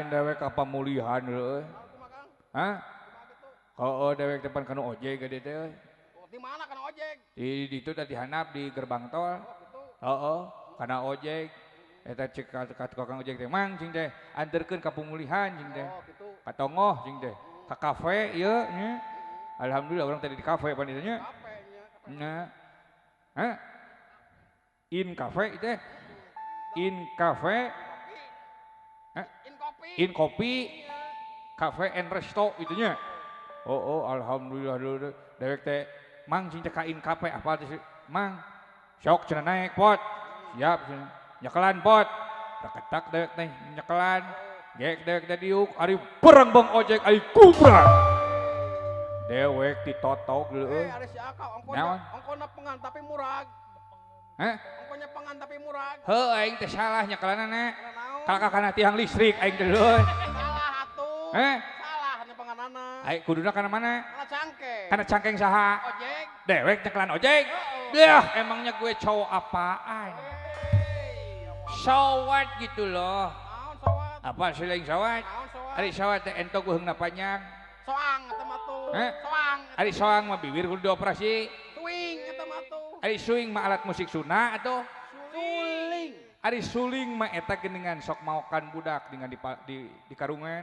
dewek apa mulihan euy. Hah? Heeh dewek depan kana ojek gede teh euy. Di mana kana ojek? Di ditu tadi handap di gerbang tol. Gitu. Heeh, kana ojek. Eta cek ka tukang ojek teh, "Mang cing teh, anterkeun ka pemulihan cing teh." Gitu. Ka Tongoh cing teh. Ka kafe ieu nya. Alhamdulillah orang tadi di kafe pan ditu nya. Capeknya. Nya. Hah? In cafe teh. In cafe. In kopi. In kopi. Cafe and resto itunya. Oh, alhamdulillah dulu dewek teh mang cing teh ka in cafe apa teh mang sok cenah naik pot siap cenah nyekelan pot raketak dewek teh nyekelan gek dewek teh diuk ari perang bang ojek ari kubra dewek ditotok dulu Ada si Aka ongkona pengan tapi murah. Hah? Ongkonya pengan tapi murah. Heuh aing teh salah nyekelanana Naon? kalaka kana tiang listrik aing teh deuh Salah atuh. Salah hanya penganana. aing kuduna kana mana Kana cangkeng. kana cangkeng saha Ojek. dewek nyekelan ojek yah emangnya gue cowok apaan sawat gitu loh Naon sawat? apa siling sawat Naon sawat? ari sawat teh entok uheungna panjang Soang eta mah tuh. Hah? Soang. ari soang mah bibir kudu dioperasi Swing eta mah tuh. ari swing mah alat musik Sunda atau Suling. ari suling mah eta geuningan sok maokan budak dengan di karungan